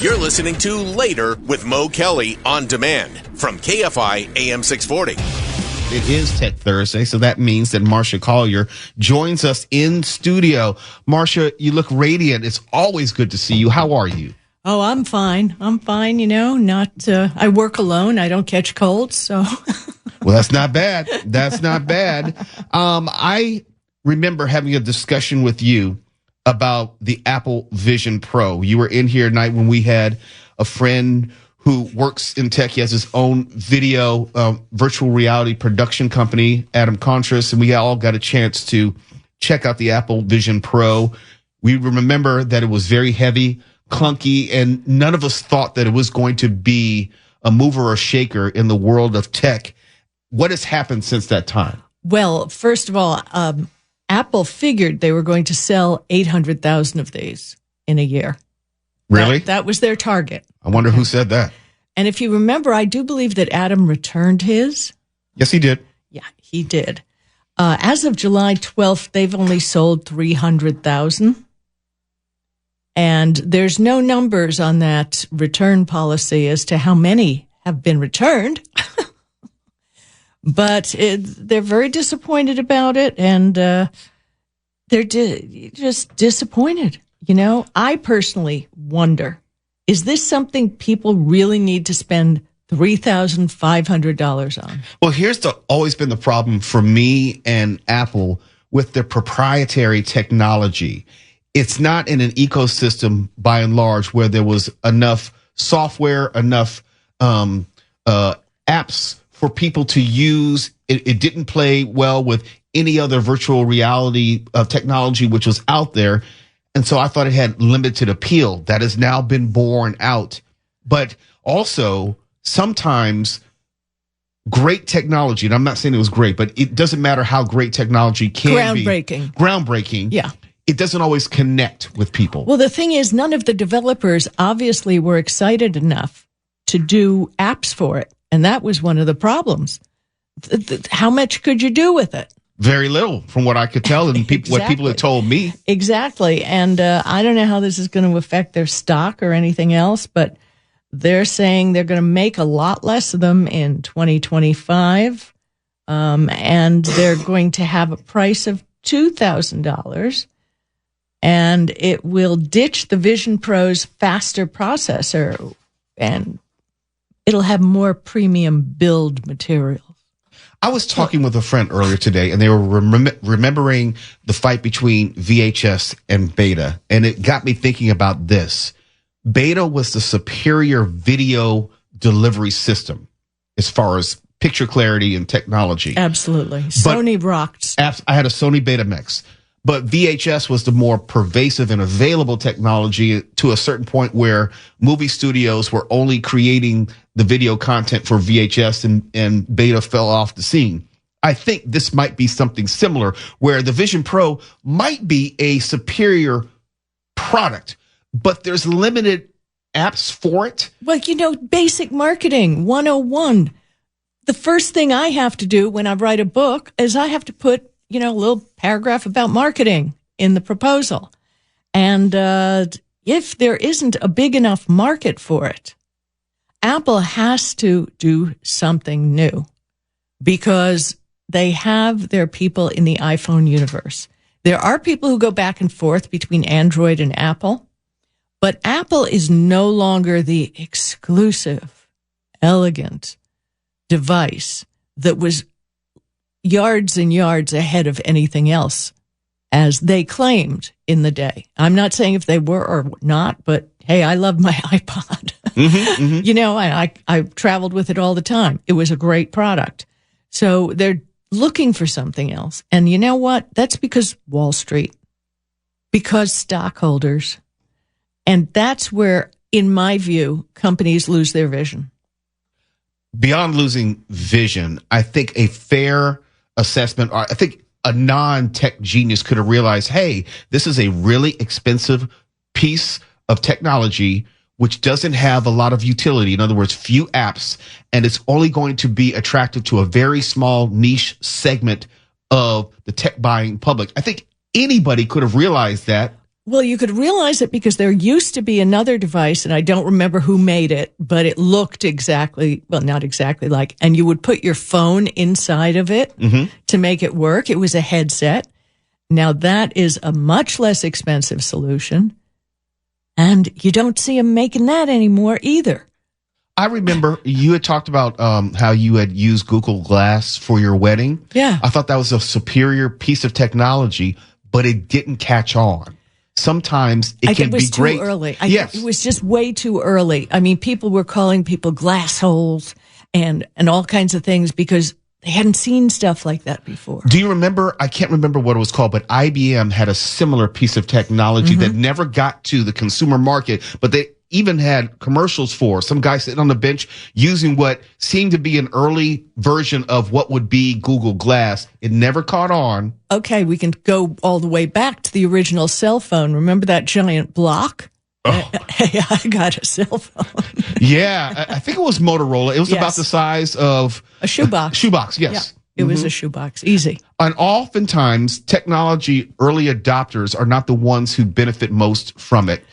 You're listening to Later with Mo Kelly on demand from KFI AM 640. It is Tech Thursday, so that means that Marsha Collier joins us in studio. Marsha, you look radiant. It's always good to see you. How are you? Oh, I'm fine. I work alone. I don't catch colds, so. Well, that's not bad. I remember having a discussion with you about the Apple Vision Pro. You were in here tonight when we had a friend who works in tech. He has his own video virtual reality production company, Adam Contras, and we all got a chance to check out the Apple Vision Pro. We remember that it was very heavy, clunky, and none of us thought that it was going to be a mover or shaker in the world of tech. What has happened since that time? Well, first of all, Apple figured they were going to sell 800,000 of these in a year. Really? That was their target. I wonder who said that. And if you remember, I do believe that Adam returned his. Yes, he did. Yeah, he did. As of July 12th, they've only sold 300,000. And there's no numbers on that return policy as to how many have been returned. But they're very disappointed about it, and they're just disappointed. You know, I personally wonder, is this something people really need to spend $3,500 on? Well, here's always been the problem for me and Apple with their proprietary technology. It's not in an ecosystem, by and large, where there was enough software, enough apps for people to use. It didn't play well with any other virtual reality technology which was out there. And so I thought it had limited appeal. That has now been borne out. But also, sometimes great technology, and I'm not saying it was great, but it doesn't matter how great technology can be. Groundbreaking. Yeah. It doesn't always connect with people. Well, the thing is, none of the developers obviously were excited enough to do apps for it. And that was one of the problems. How much could you do with it? Very little, from what I could tell, and what people had told me. Exactly. And I don't know how this is going to affect their stock or anything else, but they're saying they're going to make a lot less of them in 2025, and they're going to have a price of $2,000, and it will ditch the Vision Pro's faster processor, and it'll have more premium build materials. I was talking with a friend earlier today, and they were remembering the fight between VHS and Beta, and it got me thinking about this. Beta was the superior video delivery system as far as picture clarity and technology. Absolutely. Sony rocked. I had a Sony Betamax. But VHS was the more pervasive and available technology to a certain point where movie studios were only creating the video content for VHS and Beta fell off the scene. I think this might be something similar where the Vision Pro might be a superior product, but there's limited apps for it. Well, you know, basic marketing 101. The first thing I have to do when I write a book is I have to put a little paragraph about marketing in the proposal. And if there isn't a big enough market for it, Apple has to do something new because they have their people in the iPhone universe. There are people who go back and forth between Android and Apple, but Apple is no longer the exclusive, elegant device that was yards and yards ahead of anything else, as they claimed in the day. I'm not saying if they were or not, but hey, I love my iPod. I traveled with it all the time. It was a great product. So they're looking for something else. And you know what? That's because Wall Street, because stockholders. And that's where, in my view, companies lose their vision. Beyond losing vision, I think a fair assessment, or I think a non-tech genius could have realized, hey, this is a really expensive piece of technology which doesn't have a lot of utility. In other words, few apps, and it's only going to be attractive to a very small niche segment of the tech buying public. I think anybody could have realized that. Well, you could realize it because there used to be another device, and I don't remember who made it, but it looked exactly, well, not exactly like, and you would put your phone inside of it to make it work. It was a headset. Now that is a much less expensive solution, and you don't see them making that anymore either. I remember you had talked about how you had used Google Glass for your wedding. Yeah. I thought that was a superior piece of technology, but it didn't catch on. Sometimes it can be great. Too early. Yes. It was just way too early. I mean, people were calling people glass holes and all kinds of things because they hadn't seen stuff like that before. Do you remember? I can't remember what it was called, but IBM had a similar piece of technology that never got to the consumer market, but they even had commercials for some guy sitting on the bench using what seemed to be an early version of what would be Google Glass. It never caught on. Okay, we can go all the way back to the original cell phone. Remember that giant block? Oh. Hey, I got a cell phone. Yeah, I think it was Motorola. It was Yes. about the size of A shoebox. Shoebox, yes. Yeah, it was a shoebox. Easy. And oftentimes, technology early adopters are not the ones who benefit most from it.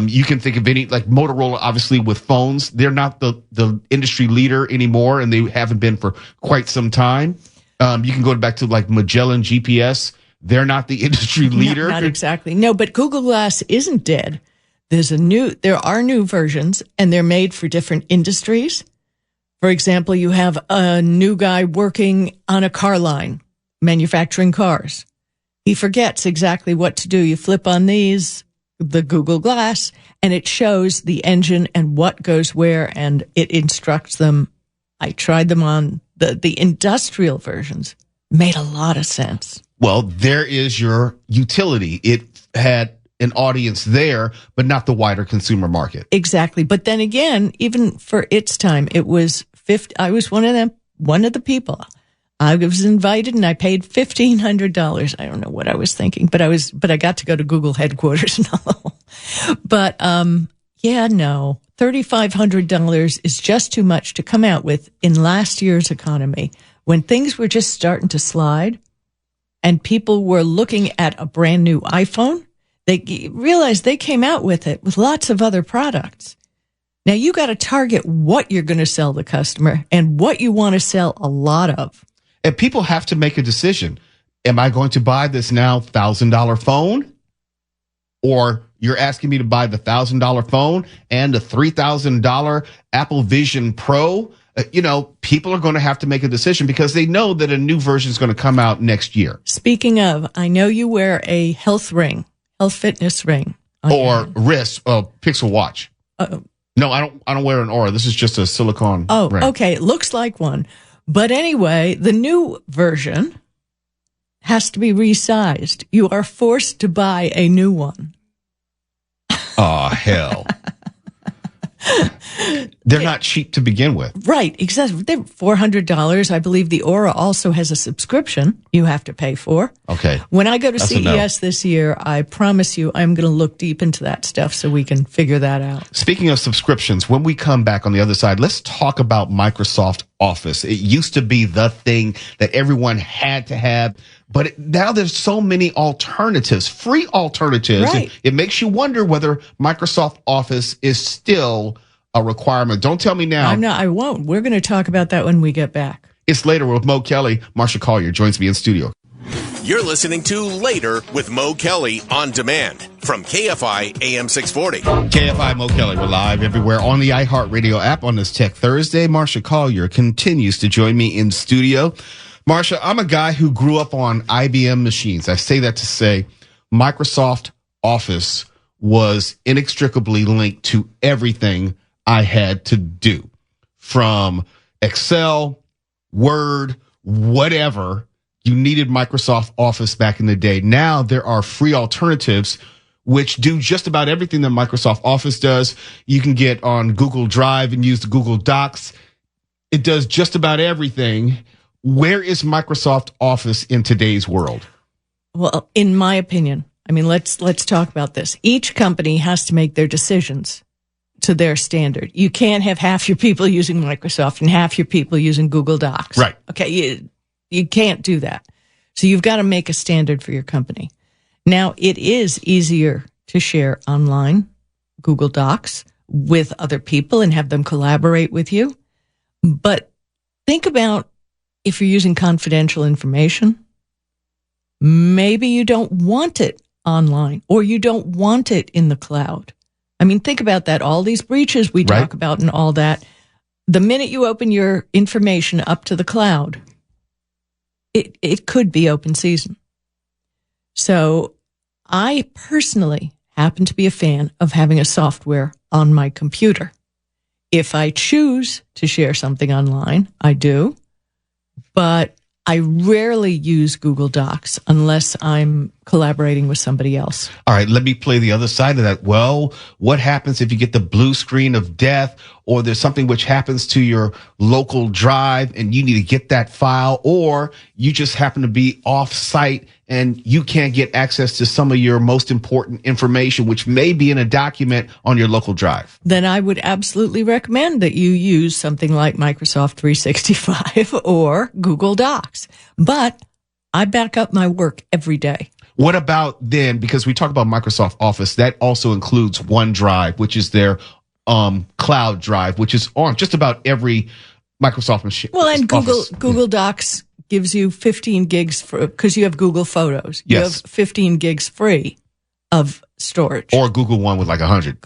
You can think of any, like Motorola, obviously with phones, they're not the industry leader anymore, and they haven't been for quite some time. You can go back to like Magellan GPS. They're not the industry leader. Not exactly. No, but Google Glass isn't dead. There are new versions, and they're made for different industries. For example, you have a new guy working on a car line, manufacturing cars. He forgets exactly what to do. You flip on the Google Glass, and it shows the engine and what goes where, and it instructs them. I tried them on the industrial versions. Made a lot of sense. Well, there is your utility. It had an audience there, but not the wider consumer market. Exactly. But then again, even for its time, it was 50. I was one of the people. I was invited and I paid $1,500. I don't know what I was thinking, but I got to go to Google headquarters. No. But, no, $3,500 is just too much to come out with in last year's economy when things were just starting to slide and people were looking at a brand new iPhone. They realized they came out with it with lots of other products. Now you got to target what you're going to sell the customer and what you want to sell a lot of. And people have to make a decision. Am I going to buy this now $1,000 phone? Or you're asking me to buy the $1,000 phone and the $3,000 Apple Vision Pro? People are going to have to make a decision because they know that a new version is going to come out next year. Speaking of, I know you wear a health fitness ring. Or wrist, Pixel Watch. No, I don't wear an Aura. This is just a silicone ring. Okay. It looks like one. But anyway, the new version has to be resized. You are forced to buy a new one. Oh, hell. They're not cheap to begin with. Right, exactly. They're $400. I believe the Aura also has a subscription you have to pay for. Okay. When I go to That's CES this year, I promise you I'm going to look deep into that stuff so we can figure that out. Speaking of subscriptions, when we come back on the other side, let's talk about Microsoft Office. It used to be the thing that everyone had to have, but now there's so many alternatives, free alternatives. Right. It makes you wonder whether Microsoft Office is still a requirement. Don't tell me now. I won't. We're going to talk about that when we get back. It's Later with Mo Kelly. Marsha Collier joins me in studio. You're listening to Later with Mo Kelly on demand from KFI AM 640. KFI Mo Kelly. We're live everywhere on the iHeartRadio app on this Tech Thursday. Marsha Collier continues to join me in studio. Marsha, I'm a guy who grew up on IBM machines. I say that to say Microsoft Office was inextricably linked to everything I had to do, from Excel, Word, whatever. You needed Microsoft Office back in the day. Now there are free alternatives which do just about everything that Microsoft Office does. You can get on Google Drive and use the Google Docs. It does just about everything. Where is Microsoft Office in today's world? Well, in my opinion, let's talk about this. Each company has to make their decisions to their standard. You can't have half your people using Microsoft and half your people using Google Docs. Right. Okay. You can't do that. So you've got to make a standard for your company. Now, it is easier to share online, Google Docs, with other people and have them collaborate with you. But think about if you're using confidential information, maybe you don't want it online or you don't want it in the cloud. I mean, think about that. All these breaches we talk about and all that. The minute you open your information up to the cloud, it could be open season. So I personally happen to be a fan of having a software on my computer. If I choose to share something online, I do, but I rarely use Google Docs unless I'm collaborating with somebody else. All right, let me play the other side of that. Well, what happens if you get the blue screen of death, or there's something which happens to your local drive and you need to get that file, or you just happen to be off site and you can't get access to some of your most important information, which may be in a document on your local drive? Then I would absolutely recommend that you use something like Microsoft 365 or Google Docs. But I back up my work every day. What about then, because we talk about Microsoft Office, that also includes OneDrive, which is their cloud drive, which is on just about every Microsoft machine. Well, and Google Docs gives you 15 gigs because you have Google Photos. You have 15 gigs free of storage. Or Google One with like 100.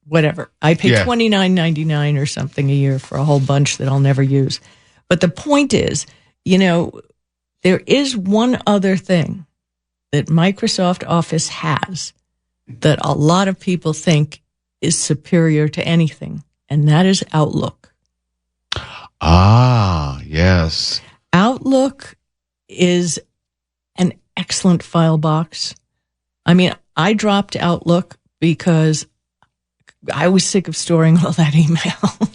Whatever. I pay $29.99 or something a year for a whole bunch that I'll never use. But the point is, there is one other thing that Microsoft Office has that a lot of people think is superior to anything, and that is Outlook. Ah, yes. Outlook is an excellent file box. I mean, I dropped Outlook because I was sick of storing all that email.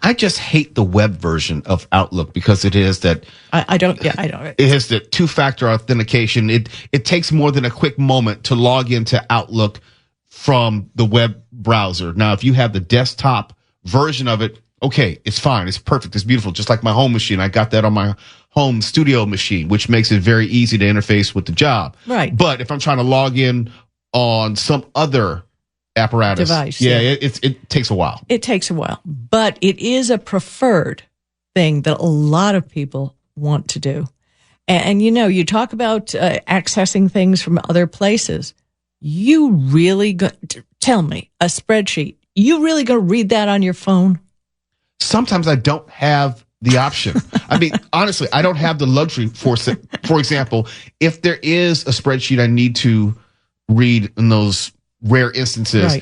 I just hate the web version of Outlook because it is that I don't. It has the two-factor authentication. It takes more than a quick moment to log into Outlook from the web browser. Now, if you have the desktop version of it, okay, it's fine. It's perfect. It's beautiful. Just like my home machine. I got that on my home studio machine, which makes it very easy to interface with the job. Right. But if I'm trying to log in on some other apparatus, device, it takes a while. It takes a while, but it is a preferred thing that a lot of people want to do. And you talk about accessing things from other places. You really tell me a spreadsheet? You really going to read that on your phone? Sometimes I don't have the option. I mean, honestly, I don't have the luxury. For example, if there is a spreadsheet I need to read in those rare instances,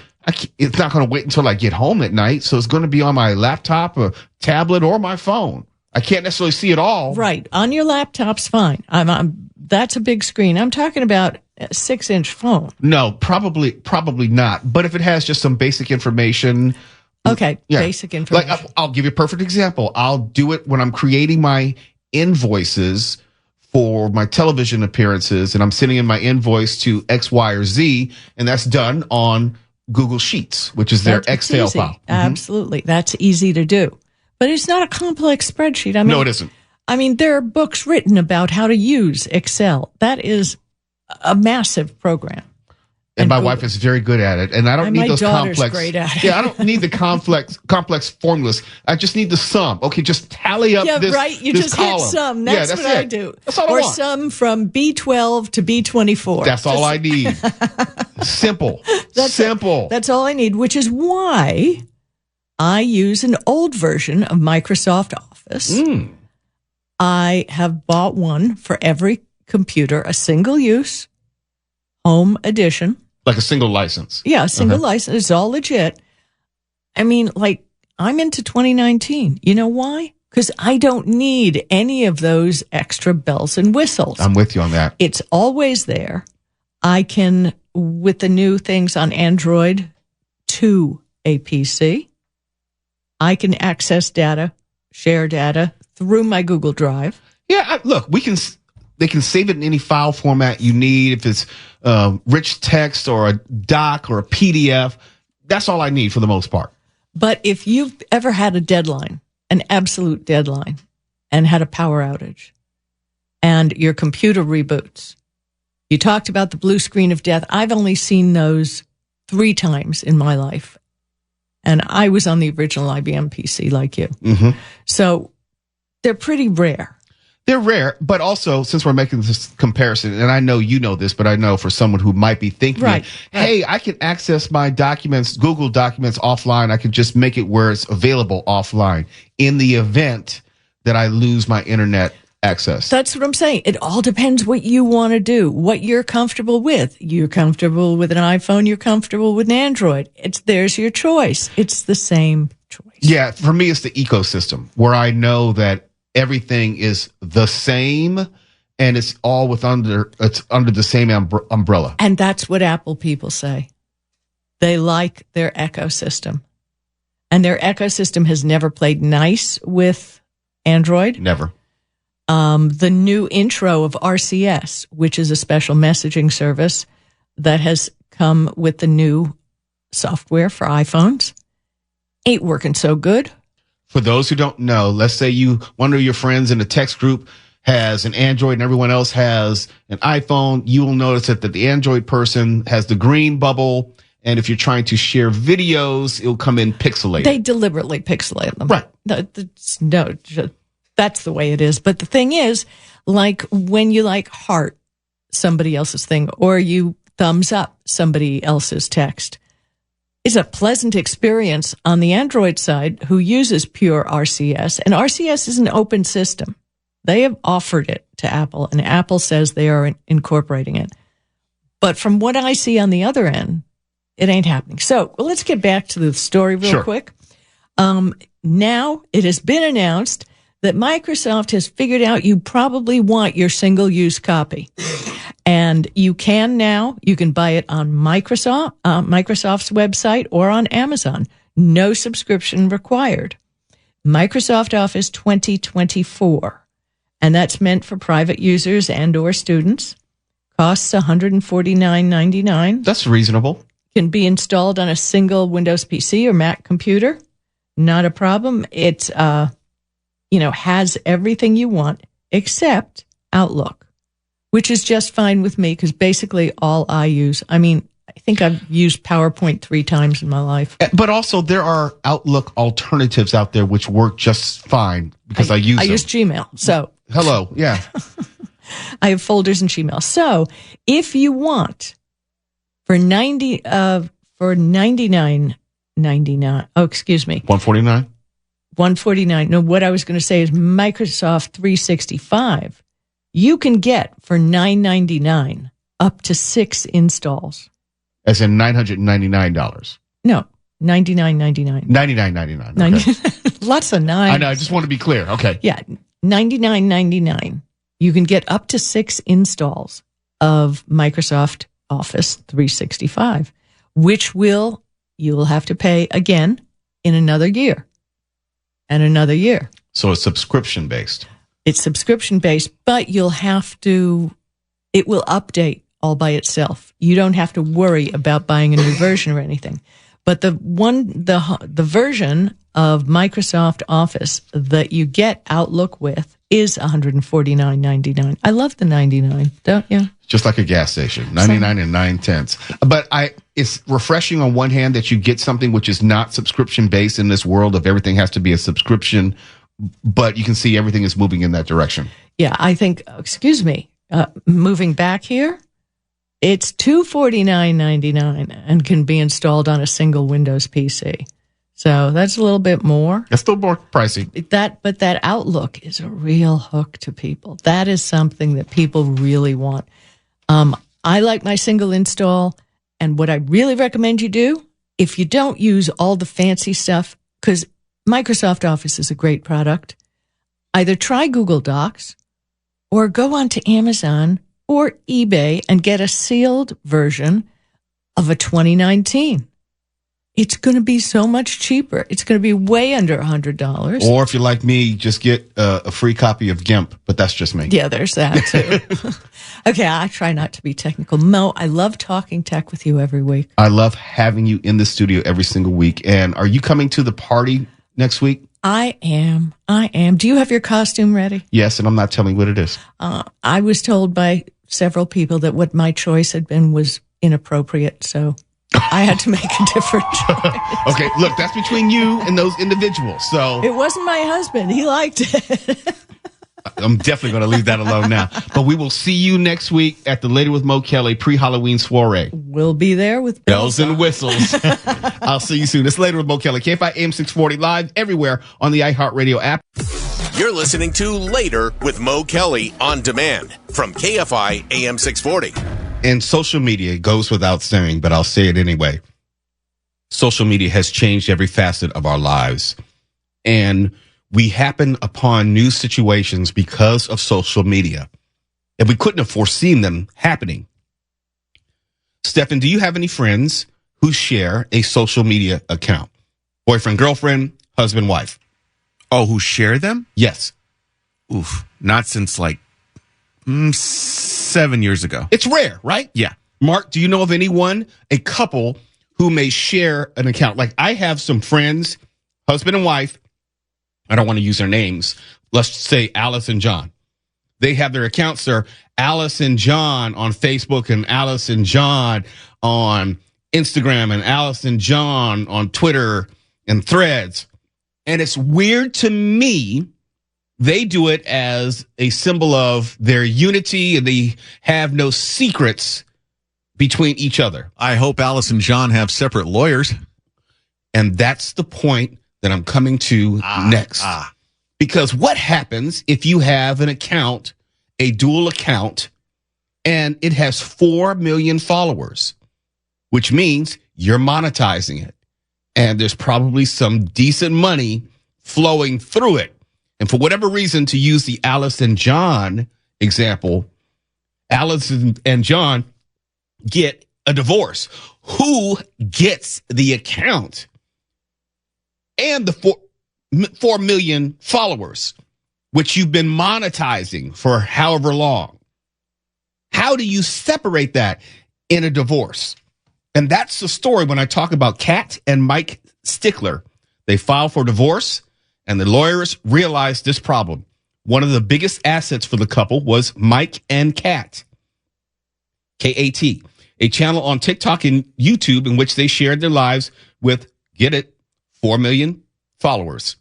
it's not going to wait until I get home at night. So it's going to be on my laptop or tablet or my phone. I can't necessarily see it all. Right. On your laptop's fine. That's a big screen. I'm talking about a 6-inch phone. No, probably not. But if it has just some basic information. Okay. Basic information. Like, I'll give you a perfect example. I'll do it when I'm creating my invoices for my television appearances, and I'm sending in my invoice to X, Y, or Z, and that's done on Google Sheets, which is their Excel file. Mm-hmm. Absolutely. That's easy to do. But it's not a complex spreadsheet. I mean, no, it isn't. I mean, there are books written about how to use Excel. That is a massive program. And my wife is very good at it, and I don't need those complex. Great at it. Yeah, I don't need the complex formulas. I just need the sum. Okay, just tally up this. Yeah, right. You this just column. Hit sum. That's what I do. That's all I want. Or sum from B12 to B24. That's all I need. Simple. Simple. That's all I need. Which is why I use an old version of Microsoft Office. I have bought one for every computer, a single use home edition. Like a single license. Yeah, a single license. It's all legit. I mean, like, I'm into 2019. You know why? Because I don't need any of those extra bells and whistles. I'm with you on that. It's always there. I can, with the new things on Android to a PC, I can access data, share data through my Google Drive. Yeah, look, they can save it in any file format you need. If it's rich text or a doc or a PDF, that's all I need for the most part. But if you've ever had a deadline, an absolute deadline, and had a power outage, and your computer reboots, You talked about the blue screen of death. I've only seen those 3 times in my life. And I was on the original IBM PC like you. Mm-hmm. So they're pretty rare. They're rare, but also, since we're making this comparison, and I know you know this, but I know for someone who might be thinking, right. Hey, I can access my documents, Google documents offline. I can just make it where it's available offline in the event that I lose my internet access. That's what I'm saying. It all depends what you want to do, what you're comfortable with. You're comfortable with an iPhone. You're comfortable with an Android. There's your choice. It's the same choice. Yeah. For me, it's the ecosystem where I know that everything is the same and it's all under the same umbrella. And that's what Apple people say. They like their ecosystem. And their ecosystem has never played nice with Android. Never. The new intro of RCS, which is a special messaging service that has come with the new software for iPhones, ain't working so good. For those who don't know, let's say one of your friends in a text group has an Android and everyone else has an iPhone. You will notice that the Android person has the green bubble. And if you're trying to share videos, it'll come in pixelated. They deliberately pixelate them. Right. That's the way it is. But the thing is, like when you heart somebody else's thing or you thumbs up somebody else's text, it's a pleasant experience on the Android side who uses pure RCS. And RCS is an open system. They have offered it to Apple, and Apple says they are incorporating it. But from what I see on the other end, it ain't happening. So let's get back to the story real quick. Now it has been announced that Microsoft has figured out you probably want your single-use copy. And you can buy it on Microsoft's website or on Amazon. No subscription required. Microsoft Office 2024. And that's meant for private users and or students. Costs $149.99. That's reasonable. Can be installed on a single Windows PC or Mac computer. Not a problem. It, has everything you want except Outlook, which is just fine with me because basically all I use. I mean, I think I've used PowerPoint 3 times in my life. But also there are Outlook alternatives out there which work just fine because I use them. I use Gmail. So hello. Yeah. I have folders in Gmail. So if you want for $99.99. Oh, excuse me. $149? $149. No, what I was going to say is Microsoft 365. You can get for $9.99 up to 6 installs. As in $999. No, $99.99. $99.99. Okay. Lots of nines. I know. I just want to be clear. Okay. Yeah, $99.99. You can get up to 6 installs of Microsoft Office 365, which you'll have to pay again in another year and another year. So it's subscription based. It's subscription based, but it will update all by itself. You don't have to worry about buying a new version or anything. But the version of Microsoft Office that you get Outlook with is $149.99. I love the 99, don't you? Just like a gas station, 99 and 9/10. But it's refreshing on one hand that you get something which is not subscription based in this world of everything has to be a subscription, but you can see everything is moving in that direction. Yeah, I think, moving back here, it's $249.99 and can be installed on a single Windows PC. So that's a little bit more. It's still more pricey. But that Outlook is a real hook to people. That is something that people really want. I like my single install, and what I really recommend you do, if you don't use all the fancy stuff, because Microsoft Office is a great product, either try Google Docs or go onto Amazon or eBay and get a sealed version of a 2019. It's going to be so much cheaper. It's going to be way under $100. Or if you're like me, just get a free copy of GIMP, but that's just me. Yeah, there's that too. Okay, I try not to be technical. Mo, I love talking tech with you every week. I love having you in the studio every single week. And are you coming to the party next week? I am. Do you have your costume ready? Yes, and I'm not telling what it is. I was told by several people that what my choice had been was inappropriate. So I had to make a different choice. Okay, look, that's between you and those individuals. So It wasn't my husband. He liked it. I'm definitely going to leave that alone now. But we will see you next week at the Later with Mo Kelly pre-Halloween soiree. We'll be there with Bells and whistles. I'll see you soon. It's Later with Mo Kelly. KFI AM 640 live everywhere on the iHeartRadio app. You're listening to Later with Mo Kelly on demand from KFI AM 640. And social media goes without saying, but I'll say it anyway. Social media has changed every facet of our lives. And we happen upon new situations because of social media. And we couldn't have foreseen them happening. Stefan, do you have any friends who share a social media account? Boyfriend, girlfriend, husband, wife? Oh, who share them? Yes. Oof. Not since like 7 years ago. It's rare, right? Yeah. Mark, do you know of anyone, a couple, who may share an account? Like I have some friends, husband and wife. I don't want to use their names. Let's say Alice and John. They have their accounts. They're Alice and John on Facebook and Alice and John on Instagram and Alice and John on Twitter and Threads. And it's weird to me. They do it as a symbol of their unity and they have no secrets between each other. I hope Alice and John have separate lawyers. And that's the point that I'm coming to next. Because what happens if you have an account, a dual account, and it has 4 million followers, which means you're monetizing it. And there's probably some decent money flowing through it. And for whatever reason, to use the Alice and John example, Alice and John get a divorce. Who gets the account? And the 4 million followers, which you've been monetizing for however long. How do you separate that in a divorce? And that's the story when I talk about Kat and Mike Stickler. They filed for divorce, and the lawyers realized this problem. One of the biggest assets for the couple was Mike and Kat, K-A-T, a channel on TikTok and YouTube in which they shared their lives with, get it, 4 million followers.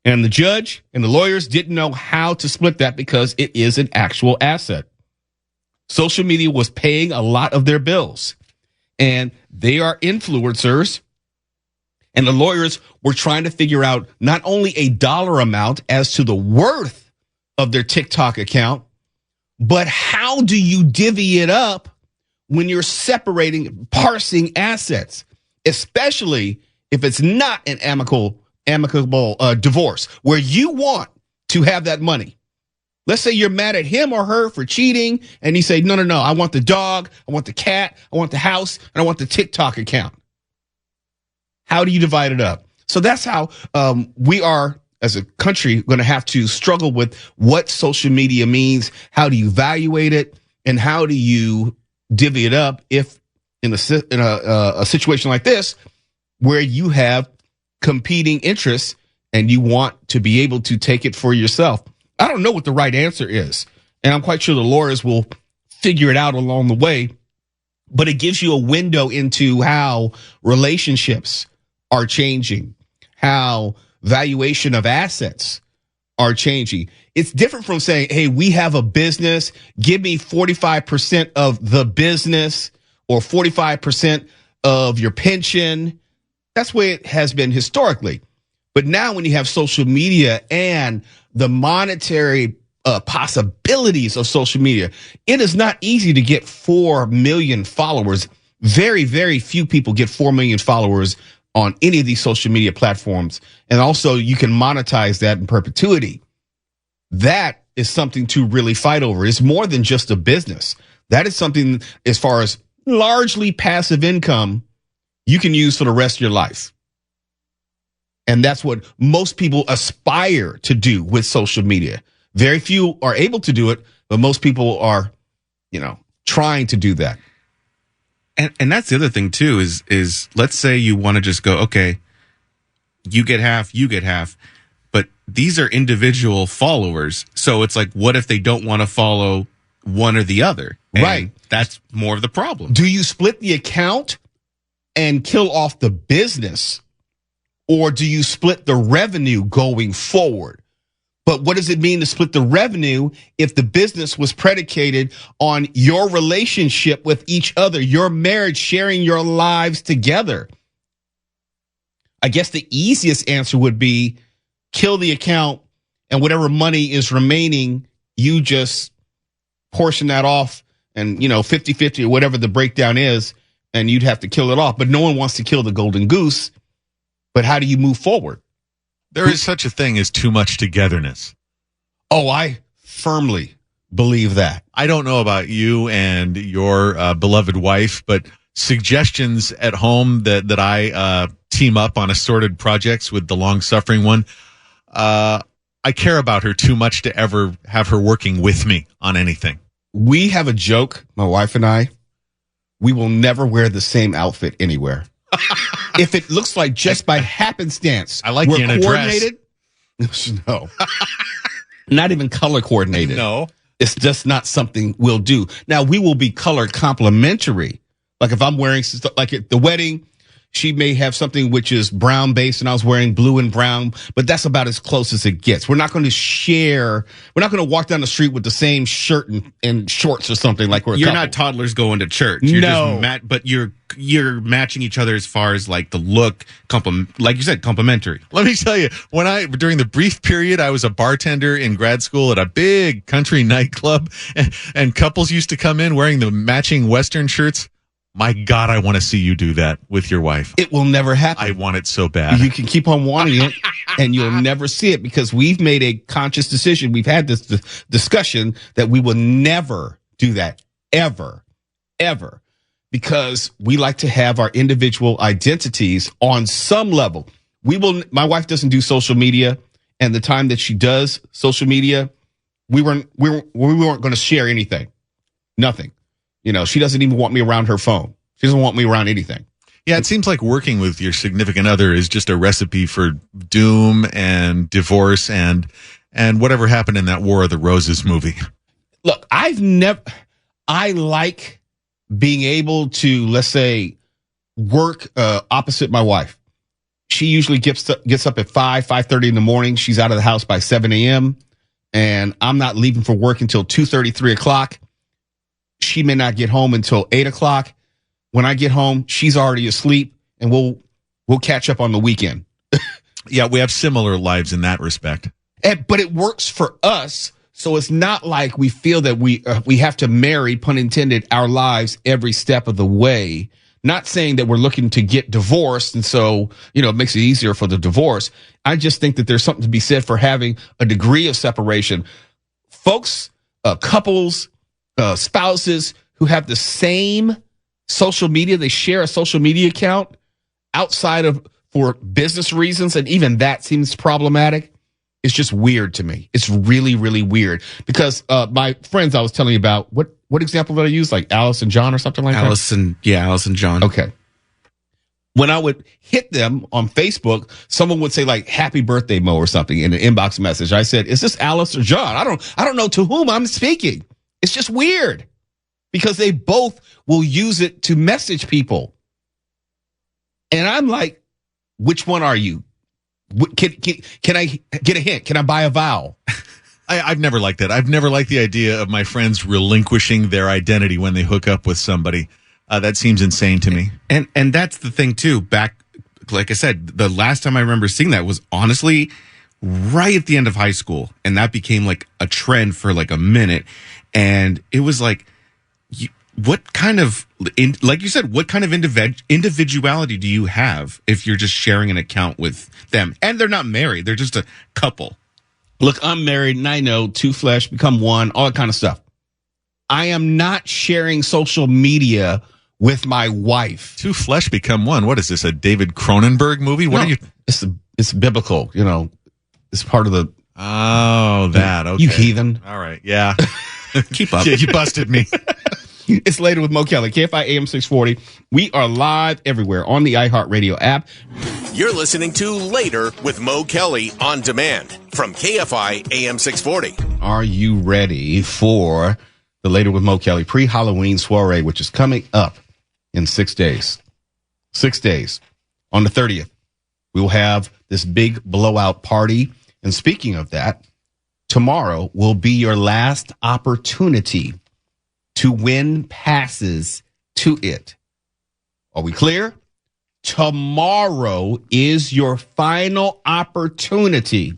And the judge and the lawyers didn't know how to split that because it is an actual asset. Social media was paying a lot of their bills, and they are influencers. And the lawyers were trying to figure out not only a dollar amount as to the worth of their TikTok account, but how do you divvy it up when you're separating, parsing assets, especially if it's not an amicable divorce where you want to have that money. Let's say you're mad at him or her for cheating, and you say, no, I want the dog, I want the cat, I want the house, and I want the TikTok account. How do you divide it up? So that's how we are, as a country, going to have to struggle with what social media means. How do you evaluate it, and how do you divvy it up if in a situation like this where you have competing interests and you want to be able to take it for yourself? I don't know what the right answer is, and I'm quite sure the lawyers will figure it out along the way, but it gives you a window into how relationships are changing, how valuation of assets are changing. It's different from saying, hey, we have a business, give me 45% of the business or 45% of your pension. That's the way it has been historically. But now when you have social media and the monetary possibilities of social media, it is not easy to get 4 million followers. Very, very few people get 4 million followers on any of these social media platforms. And also you can monetize that in perpetuity. That is something to really fight over. It's more than just a business. That is something, as far as largely passive income, you can use for the rest of your life. And that's what most people aspire to do with social media. Very few are able to do it, but most people are, trying to do that. And that's the other thing too, is let's say you want to just go, okay, you get half, but these are individual followers. So it's like, what if they don't want to follow one or the other. Right. That's more of the problem. Do you split the account and kill off the business, or do you split the revenue going forward? But what does it mean to split the revenue if the business was predicated on your relationship with each other, your marriage, sharing your lives together? I guess the easiest answer would be kill the account, and whatever money is remaining, you just portion that off and, 50-50 or whatever the breakdown is, and you'd have to kill it off. But no one wants to kill the golden goose. But how do you move forward? There is such a thing as too much togetherness. Oh, I firmly believe that. I don't know about you and your beloved wife, but suggestions at home that I team up on assorted projects with the long-suffering one, I care about her too much to ever have her working with me on anything. We have a joke, my wife and I. We will never wear the same outfit anywhere. If it looks like just by happenstance, I like we're you in a coordinated. No, not even color coordinated. No, it's just not something we'll do. Now we will be color complementary. Like if I'm wearing, like at the wedding, she may have something which is brown based and I was wearing blue and brown, but that's about as close as it gets. We're not going to share. We're not going to walk down the street with the same shirt and shorts or something like we're a You're couple. not toddlers going to church. You're No. just but you're matching each other as far as like the look, like you said, complementary. let me tell you, during the brief period I was a bartender in grad school at a big country nightclub, and couples used to come in wearing the matching Western shirts. My God, I want to see you do that with your wife. It will never happen. I want it so bad. You can keep on wanting it and you'll never see it because we've made a conscious decision. We've had this discussion that we will never do that ever, because we like to have our individual identities on some level. My wife doesn't do social media, and the time that she does social media, we weren't going to share anything. Nothing. She doesn't even want me around her phone. She doesn't want me around anything. Yeah, it seems like working with your significant other is just a recipe for doom and divorce and whatever happened in that War of the Roses movie. Look, I like being able to, let's say, work opposite my wife. She usually gets up at 5:30 in the morning. She's out of the house by 7 a.m. and I'm not leaving for work until 2:30, 3 o'clock. She may not get home until 8 o'clock. When I get home, she's already asleep, and we'll catch up on the weekend. Yeah, we have similar lives in that respect. But it works for us, so it's not like we feel that we have to marry, pun intended, our lives every step of the way. Not saying that we're looking to get divorced, and so it makes it easier for the divorce. I just think that there's something to be said for having a degree of separation. Folks, couples, spouses who have the same social media, they share a social media account outside of for business reasons, and even that seems problematic. It's just weird to me. It's really, really weird because my friends I was telling you about, what example did I use? Like Alice and John or something like that? Alice and John. Okay. When I would hit them on Facebook, someone would say like "Happy Birthday, Mo" or something in an inbox message. I said, "Is this Alice or John?" I don't know to whom I'm speaking. It's just weird because they both will use it to message people. And I'm like, which one are you? Can I get a hint? Can I buy a vowel? I've never liked that. I've never liked the idea of my friends relinquishing their identity when they hook up with somebody. That seems insane to me. And that's the thing too. Back, like I said, the last time I remember seeing that was honestly right at the end of high school. And that became like a trend for like a minute. And it was like, what kind of, like you said, what kind of individuality do you have if you're just sharing an account with them? And they're not married. They're just a couple. Look, I'm married and I know two flesh become one, all that kind of stuff. I am not sharing social media with my wife. Two flesh become one. What is this, a David Cronenberg movie? What are you? It's biblical, It's part of the. Oh, that. Okay. You heathen. All right. Yeah. Keep up. Yeah, you busted me. It's Later with Mo Kelly, KFI AM 640. We are live everywhere on the iHeartRadio app. You're listening to Later with Mo Kelly on demand from KFI AM 640. Are you ready for the Later with Mo Kelly pre-Halloween soiree, which is coming up in 6 days. 6 days. On the 30th, we will have this big blowout party. And speaking of that, tomorrow will be your last opportunity to win passes to it. Are we clear? Tomorrow is your final opportunity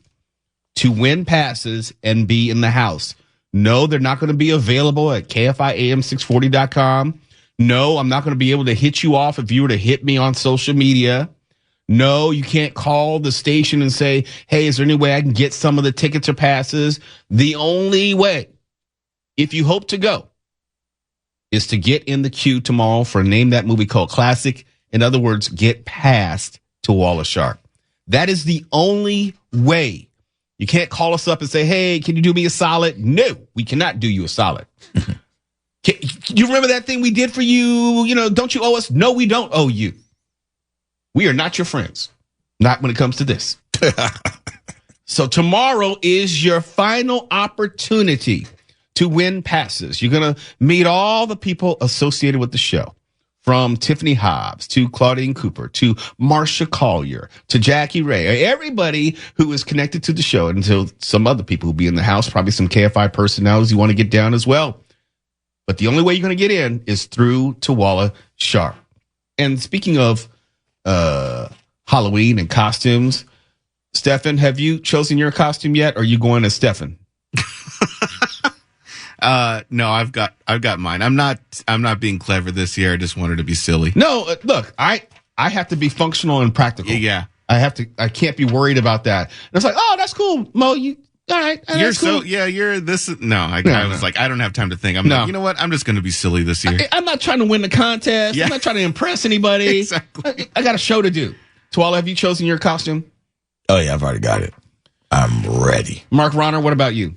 to win passes and be in the house. No, they're not going to be available at KFIAM640.com. No, I'm not going to be able to hit you off if you were to hit me on social media. No, you can't call the station and say, hey, is there any way I can get some of the tickets or passes? The only way, if you hope to go, is to get in the queue tomorrow for Name That Movie Called Classic. In other words, get past to Walla Shark. That is the only way. You can't call us up and say, hey, can you do me a solid? No, we cannot do you a solid. You remember that thing we did for you? You know, don't you owe us? No, we don't owe you. We are not your friends. Not when it comes to this. So tomorrow is your final opportunity to win passes. You're going to meet all the people associated with the show. From Tiffany Hobbs to Claudine Cooper to Marsha Collier to Jackie Ray, everybody who is connected to the show, until some other people who be in the house, probably some KFI personalities you want to get down as well. But the only way you're going to get in is through to Walla Sharp. And speaking of Halloween and costumes, Stefan, have you chosen your costume yet? Or are you going as Stefan? No, I've got mine. I'm not being clever this year. I just wanted to be silly. No, look, I have to be functional and practical. Yeah. I can't be worried about that. And it's like, oh, that's cool, Mo. You all right? You're cool. you're this. No, I was like, I don't have time to think. I'm No. like, you know what? I'm just going to be silly this year. I'm not trying to win the contest. Yeah. I'm not trying to impress anybody. Exactly. I got a show to do. Twala, have you chosen your costume? Oh, yeah, I've already got it. I'm ready. Mark Ronner, what about you?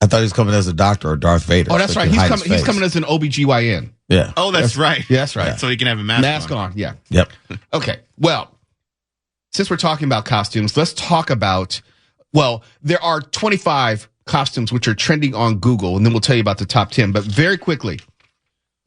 I thought he was coming as a doctor or Darth Vader. Oh, that's so right. he could hide his He's face. coming as an OBGYN. Yeah. Oh, that's right. Yeah, that's right. So he can have a mask on. Yeah. Yep. Okay. Well, since we're talking about costumes, let's talk about, well, there are 25 costumes which are trending on Google, and then we'll tell you about the top 10. But very quickly,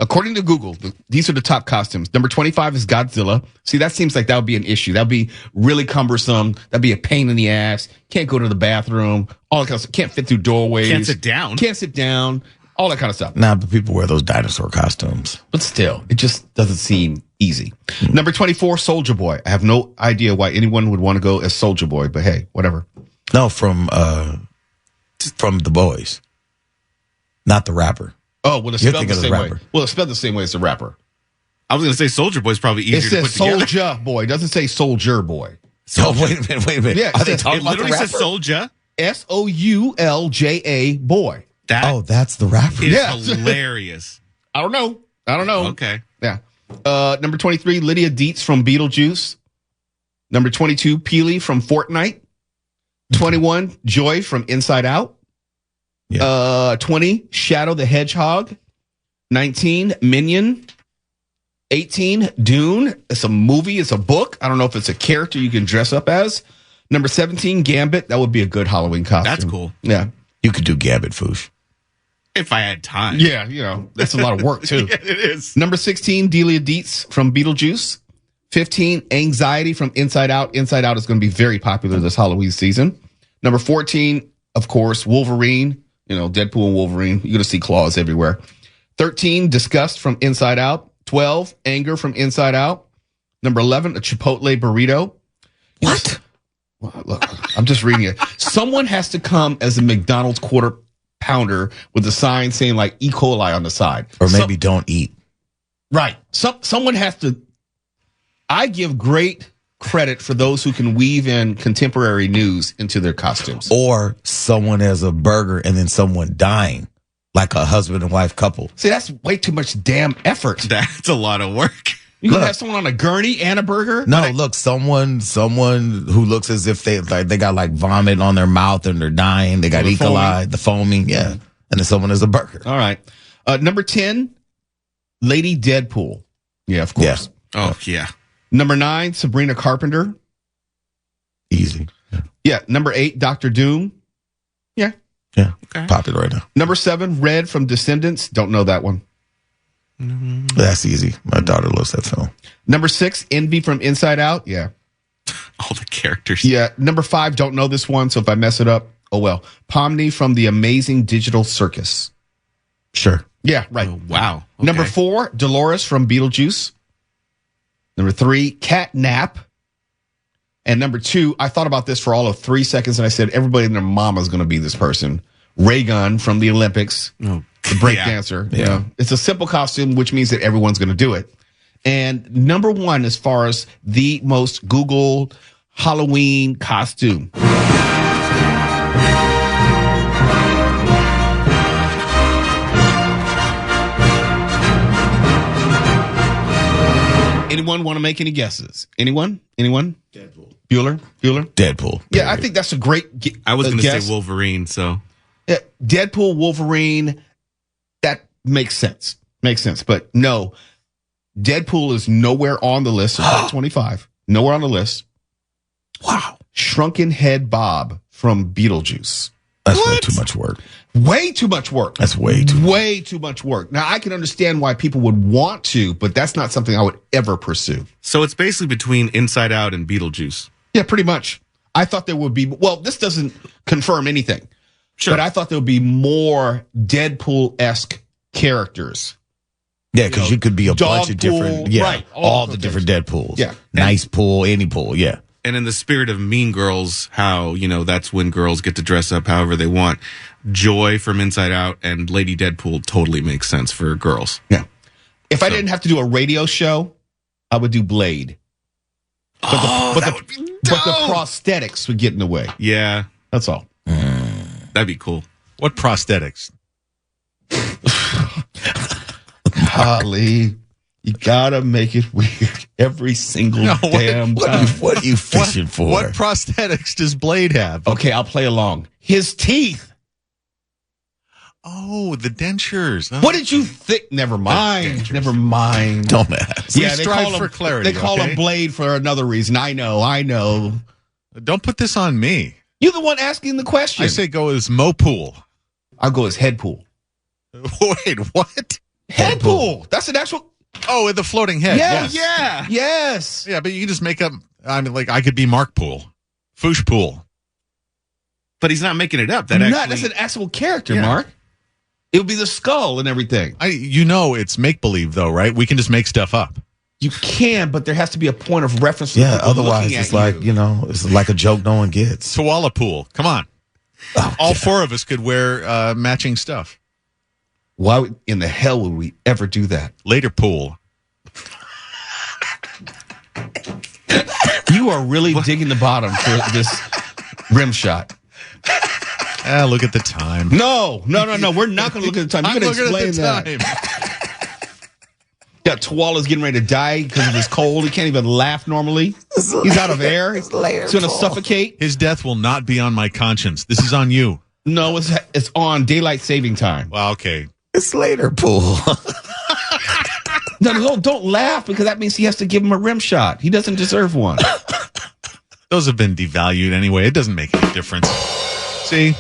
according to Google, these are the top costumes. Number 25 is Godzilla. See, that seems like that would be an issue. That would be really cumbersome. That'd be a pain in the ass. Can't go to the bathroom. All that kind of stuff. Can't fit through doorways. Can't sit down. Can't sit down. All that kind of stuff. Nah, but people wear those dinosaur costumes. But still, it just doesn't seem easy. Number 24, Soulja Boy. I have no idea why anyone would want to go as Soulja Boy, but hey, whatever. No, from The Boys. Not the rapper. Oh, well, it's You're spelled the thinking same of the way. rapper. Well, it's spelled the same way as the rapper. I was going to say Soldier Boy's probably It easier to put says together. Soulja Boy. It doesn't say Soldier Boy. Oh, wait a minute. Yeah, Are they it talking It about the literally rapper? says Soldier. Soulja Boy. That That's the rapper. is Yeah. hilarious. I don't know. Okay. Yeah. Number 23, Lydia Dietz from Beetlejuice. Number 22, Peely from Fortnite. 21, Joy from Inside Out. Yeah. 20, Shadow the Hedgehog. 19, Minion. 18, Dune. It's a movie. It's a book. I don't know if it's a character you can dress up as. Number 17, Gambit. That would be a good Halloween costume. That's cool. Yeah. You could do Gambit, Foosh. If I had time. Yeah, you know, that's a lot of work, too. Yeah, it is. Number 16, Delia Dietz from Beetlejuice. 15, Anxiety from Inside Out. Inside Out is going to be very popular this Halloween season. Number 14, of course, Wolverine. You know, Deadpool and Wolverine. You're going to see claws everywhere. 13, Disgust from Inside Out. 12, Anger from Inside Out. Number 11, a Chipotle burrito. What? Well, look, I'm just reading it. Someone has to come as a McDonald's quarter pounder with a sign saying like E. coli on the side. Or maybe don't eat. Right. Someone has to. I give great credit for those who can weave in contemporary news into their costumes. Or someone has a burger and then someone dying, like a husband and wife couple. See, that's way too much damn effort. That's a lot of work. You gonna Look. have someone on a gurney and a burger? No, look, someone who looks as if they got like vomit on their mouth and they're dying. They got The E. coli, the foaming, yeah. And then someone has a burger. All right. Number 10, Lady Deadpool. Yeah, of course. Yeah. Oh, yeah. Number 9, Sabrina Carpenter. Easy. Yeah. Number 8, Doctor Doom. Yeah. Yeah, Okay. popular right now. Number 7, Red from Descendants. Don't know that one. That's easy. My daughter loves that film. Number 6, Envy from Inside Out. Yeah. All the characters. Yeah. Number 5, don't know this one, so if I mess it up, oh well. Pomni from The Amazing Digital Circus. Sure. Yeah, right. Oh, wow. Okay. Number 4, Dolores from Beetlejuice. Number 3, Cat Nap. And number 2, I thought about this for all of 3 seconds, and I said everybody and their mama is going to be this person. Raygun from the Olympics. Oh, The break yeah. dancer. You know, it's a simple costume, which means that everyone's going to do it. And number 1, as far as the most Googled Halloween costume. Anyone want to make any guesses? Anyone? Deadpool. Bueller? Deadpool. Yeah, I think that's a great I was going to guess. say Wolverine, so. Yeah, Deadpool, Wolverine, that makes sense. But no, Deadpool is nowhere on the list of top 25. Nowhere on the list. Wow. Shrunken Head Bob from Beetlejuice. That's way too much work. Way too much work. That's way too Way too much work. Now, I can understand why people would want to, but that's not something I would ever pursue. So it's basically between Inside Out and Beetlejuice. Yeah, pretty much. I thought there would be, well, this doesn't confirm anything. Sure. But I thought there would be more Deadpool-esque characters. Yeah, because you could be a bunch of different, Pool, right, all the different Deadpools. Yeah. Nice pool, any pool, yeah. And in the spirit of Mean Girls, how, that's when girls get to dress up however they want. Joy from Inside Out and Lady Deadpool totally makes sense for girls. Yeah. If I didn't have to do a radio show, I would do Blade. But the prosthetics would get in the way. Yeah, That's all. that'd be cool. What prosthetics? Golly, you gotta make it weird every single damn time. What are you fishing for? What prosthetics does Blade have? Okay, I'll play along. His teeth. Oh, the dentures. Oh. What did you think? Never mind. Never mind. Don't ask. We strive for clarity, They call okay? him Blade for another reason. I know. Don't put this on me. You're the one asking the question. I say go as Mopool. I'll go as Headpool. Wait, what? Headpool. That's an actual. Oh, with the floating head. Yes. Yeah. Yes. Yeah, but you can just make up. I mean, like I could be Mark Pool, Foosh Pool. But he's not making it up. That's an actual character, Yeah. Mark. It would be the skull and everything. It's make believe though, right? We can just make stuff up. You can, but there has to be a point of reference. Yeah, people otherwise looking it's at like, it's like a joke no one gets. Tawala Pool. Come on. All 4 of us could wear matching stuff. Why in the hell would we ever do that? Later Pool. You are really digging the bottom for this rim shot. Look at the time. No. We're not going to look at the time. You're I'm going to looking explain at the that. time. Yeah, Tawala's getting ready to die because of his cold. He can't even laugh normally. He's out of air. He's going to suffocate. His death will not be on my conscience. This is on you. No, it's on daylight saving time. Oh. Well, okay. It's later pool. No, don't laugh because that means he has to give him a rim shot. He doesn't deserve one. Those have been devalued anyway. It doesn't make any difference. See?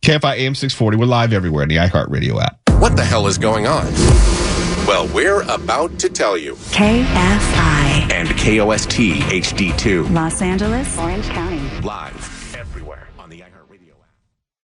KFI AM 640. We're live everywhere in the iHeartRadio app. What the hell is going on? Well, we're about to tell you. KFI. And KOST HD2. Los Angeles. Orange County. Live